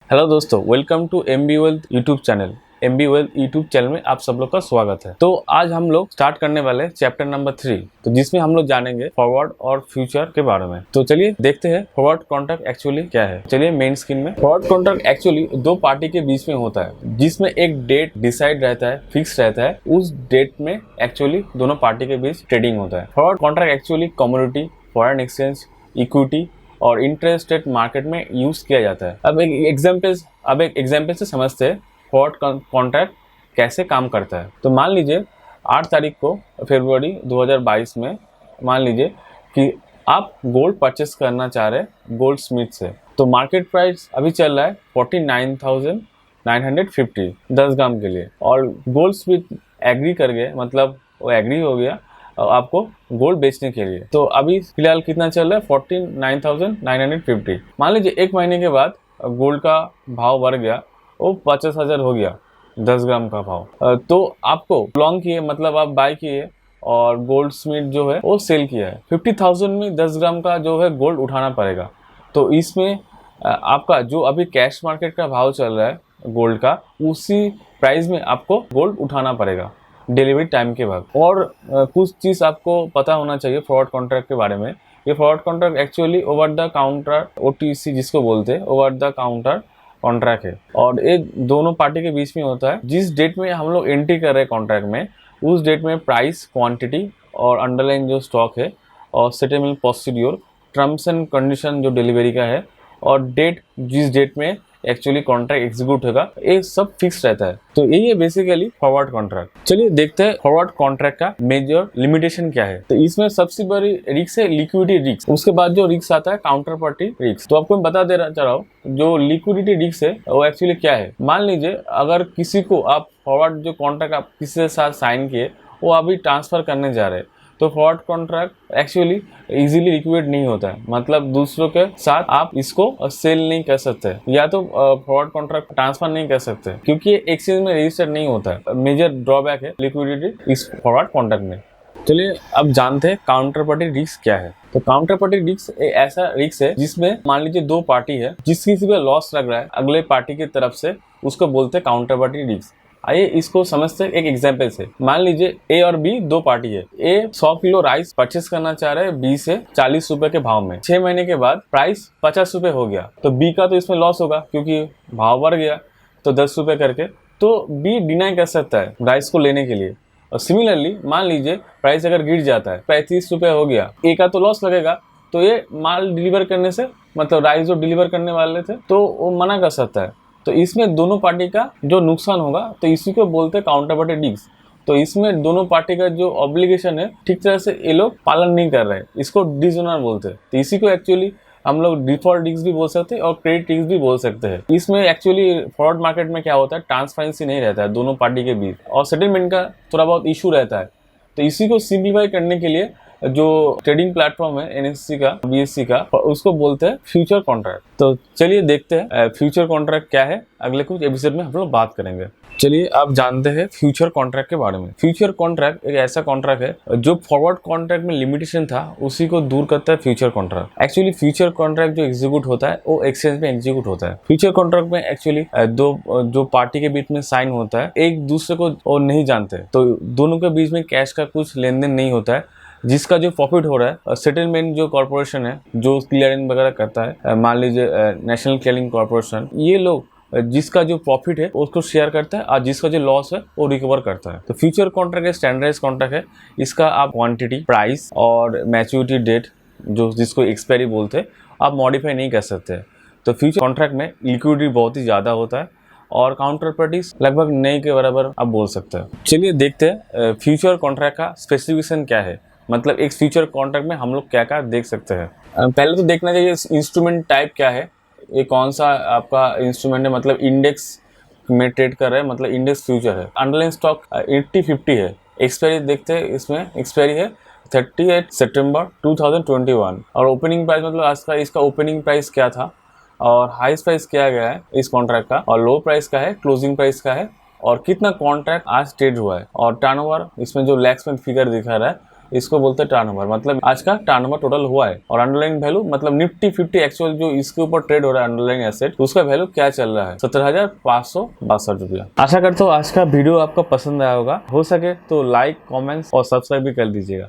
Hello दोस्तों, welcome to MB wealth YouTube channel. MB wealth YouTube channel में आप सब लोग का स्वागत है। तो आज हम लोग स्टार्ट करने वाले चैप्टर नंबर 3, तो जिसमें हम लोग जानेंगे फॉरवर्ड और फ्यूचर के बारे में। तो चलिए देखते हैं फॉरवर्ड कॉन्ट्रैक्ट एक्चुअली क्या है। चलिए मेन स्क्रीन में। फॉरवर्ड कॉन्ट्रैक्ट एक्चुअली दो पार्टी के बीच में होता है, जिसमें एक डेट डिसाइड रहता है, फिक्स रहता है। उस डेट में एक्चुअली दोनों पार्टी के बीच ट्रेडिंग होता है। Forward contract actually commodity, foreign exchange, equity और इंटरेस्ट रेट मार्केट में यूज किया जाता है। अब एक एग्जाम्पल से समझते हैं फॉरवर्ड कॉन्ट्रैक्ट कैसे काम करता है। तो मान लीजिए 8 तारीख को फरवरी 2022 में मान लीजिए कि आप गोल्ड परचेस करना चाह रहे हैं गोल्ड स्मिथ से। तो मार्केट प्राइस अभी चल रहा है 49,950 10 ग्राम के लिए, और गोल्ड स्मिथ एग्री कर गए, मतलब वो एग्री हो गया आपको गोल्ड बेचने के लिए। तो अभी फिलहाल कितना चल रहा है 49,950। मान लीजिए एक महीने के बाद गोल्ड का भाव बढ़ गया, वो 50,000 हो गया 10 ग्राम का भाव। तो आपको लॉन्ग किए, मतलब आप बाय किए और गोल्ड स्मिथ जो है वो सेल किया है। 50,000 में 10 ग्राम का जो है गोल्ड उठाना पड़ेगा। तो इसमें आपका जो अभी कैश मार्केट का भाव चल रहा है गोल्ड का, उसी प्राइस में आपको गोल्ड उठाना पड़ेगा डिलीवरी टाइम के बाद। और कुछ चीज़ आपको पता होना चाहिए फॉरवर्ड कॉन्ट्रैक्ट के बारे में। ये forward contract actually over the counter OTC जिसको बोलते हैं, ओवर द काउंटर कॉन्ट्रैक्ट है, और ये दोनों पार्टी के बीच में होता है। जिस डेट में हम लोग एंट्री कर रहे हैं कॉन्ट्रैक्ट में, उस डेट में प्राइस, क्वांटिटी और अंडरलाइन जो स्टॉक है और settlement procedure, terms and condition जो डिलीवरी का है, और डेट जिस डेट में एक्चुअली कॉन्ट्रैक्ट एग्जीक्यूट होगा, ये सब फिक्स रहता है। तो यही है बेसिकली फॉरवर्ड कॉन्ट्रैक्ट। चलिए देखते हैं फॉरवर्ड कॉन्ट्रैक्ट का मेजर लिमिटेशन क्या है। तो इसमें सबसे बड़ी रिस्क है लिक्विडिटी रिस्क। उसके बाद जो रिस्क आता है काउंटर पार्टी रिस्क। तो आपको मैं बता दे रहा हूँ जो लिक्विडिटी रिस्क है वो एक्चुअली क्या है। मान लीजिए अगर किसी को आप फॉरवर्ड जो कॉन्ट्रैक्ट आप किसी के साथ साइन किए, वो अभी ट्रांसफर करने जा रहे हैं, तो forward contract actually easily liquid नहीं होता है। मतलब दूसरों के साथ आप इसको सेल नहीं कर सकते, या तो फॉरवर्ड कॉन्ट्रैक्ट ट्रांसफर नहीं कर सकते, क्योंकि एक्सचेंज में रजिस्टर्ड नहीं होता है। मेजर ड्रॉबैक है लिक्विडिटी इस फॉरवर्ड कॉन्ट्रैक्ट में। चलिए अब जानते हैं काउंटर पार्टी रिस्क क्या है। तो काउंटर पार्टी रिस्क एक ऐसा रिस्क है जिसमें मान लीजिए दो पार्टी है, जिस किसी को लॉस लग रहा है अगले पार्टी की तरफ से, उसको बोलते हैं काउंटर पार्टी रिस्क। आइए इसको समझते हैं एक एग्जांपल से। मान लीजिए ए और बी दो पार्टी है। ए 100 किलो राइस परचेस करना चाह रहे हैं बी से 40 रुपए के भाव में। 6 महीने के बाद प्राइस 50 रुपए हो गया, तो बी का तो इसमें लॉस होगा क्योंकि भाव बढ़ गया, तो 10 रुपए करके। तो बी डिनाई कर सकता है राइस को लेने के लिए। और सिमिलरली मान लीजिए प्राइस अगर गिर जाता है 35 रुपए हो गया, ए का तो लॉस लगेगा, तो ये माल डिलीवर करने से, मतलब राइस जो डिलीवर करने वाले थे, तो वो मना कर सकता है। तो इसमें दोनों पार्टी का जो नुकसान होगा, तो इसी को बोलते हैं काउंटर पार्टी रिस्क। तो इसमें दोनों पार्टी का जो ऑब्लिगेशन है ठीक तरह से ये लोग पालन नहीं कर रहे हैं, इसको डिसऑनर बोलते हैं। तो इसी को एक्चुअली हम लोग डिफॉल्ट रिस्क भी बोल सकते हैं और क्रेडिट रिस्क भी बोल सकते हैं। इसमें एक्चुअली फॉरवर्ड मार्केट में क्या होता है, ट्रांसपेरेंसी नहीं रहता है दोनों पार्टी के बीच, और सेटलमेंट का थोड़ा बहुत इशू रहता है। तो इसी को सिंप्लीफाई करने के लिए जो ट्रेडिंग प्लेटफॉर्म है NSE का, BSE का, उसको बोलते हैं फ्यूचर कॉन्ट्रैक्ट। तो चलिए देखते हैं फ्यूचर कॉन्ट्रैक्ट क्या है। अगले कुछ एपिसोड में हम लोग बात करेंगे। चलिए आप जानते हैं फ्यूचर कॉन्ट्रैक्ट के बारे में। फ्यूचर कॉन्ट्रैक्ट एक ऐसा कॉन्ट्रैक्ट है जो फॉरवर्ड कॉन्ट्रैक्ट में लिमिटेशन था, उसी को दूर करता है future contract. Actually future contract जो एग्जीक्यूट होता है वो एक्सचेंज में एग्जीक्यूट होता है। फ्यूचर कॉन्ट्रैक्ट में एक्चुअली जो पार्टी के बीच में साइन होता है, एक दूसरे को वो नहीं जानते, तो दोनों के बीच में कैश का कुछ लेन देन नहीं होता है। जिसका जो प्रॉफिट हो रहा है, सेटलमेंट जो कॉर्पोरेशन है जो क्लियरिंग वगैरह करता है, मान लीजिए नेशनल क्लियरिंग कॉर्पोरेशन, ये लोग जिसका जो प्रॉफिट है उसको शेयर करता है, और जिसका जो लॉस है वो रिकवर करता है। तो फ्यूचर कॉन्ट्रैक्ट स्टैंडर्डाइज कॉन्ट्रैक्ट है। इसका आप क्वांटिटी, प्राइस और मैच्योरिटी डेट, जो जिसको एक्सपायरी बोलते हैं, आप मॉडिफाई नहीं कर सकते। तो फ्यूचर कॉन्ट्रैक्ट में लिक्विडिटी बहुत ही ज़्यादा होता है, और काउंटर पार्टीज लगभग नहीं के बराबर आप बोल सकते हैं। चलिए देखते हैं फ्यूचर कॉन्ट्रैक्ट का स्पेसिफिकेशन क्या है, मतलब एक फ्यूचर कॉन्ट्रैक्ट में हम लोग क्या क्या देख सकते हैं। पहले तो देखना चाहिए इंस्ट्रूमेंट टाइप क्या है, ये कौन सा आपका इंस्ट्रूमेंट है, मतलब इंडेक्स में ट्रेड कर रहा है, मतलब इंडेक्स फ्यूचर है। अंडरलाइन स्टॉक 80-50 है। एक्सपायरी देखते हैं, इसमें एक्सपायरी है 30 सितंबर 2021, और ओपनिंग प्राइस मतलब आज का इसका ओपनिंग प्राइस क्या था, और हाईएस्ट प्राइस क्या गया है इस कॉन्ट्रैक्ट का, और लो प्राइस का है, क्लोजिंग प्राइस का है, और कितना कॉन्ट्रैक्ट आज ट्रेड हुआ है, और टर्नओवर इसमें जो लैक्स में फिगर दिखा रहा है इसको बोलते हैं टर्नओवर, मतलब आज का टर्नओवर टोटल हुआ है। और अंडरलाइन वैल्यू मतलब निफ्टी 50 एक्चुअल जो इसके ऊपर ट्रेड हो रहा है अंडरलाइन एसेट, उसका वैल्यू क्या चल रहा है 17,562 रुपया। आशा करता हूँ आज का वीडियो आपको पसंद आया होगा, हो सके तो लाइक, कमेंट्स और सब्सक्राइब भी कर दीजिएगा।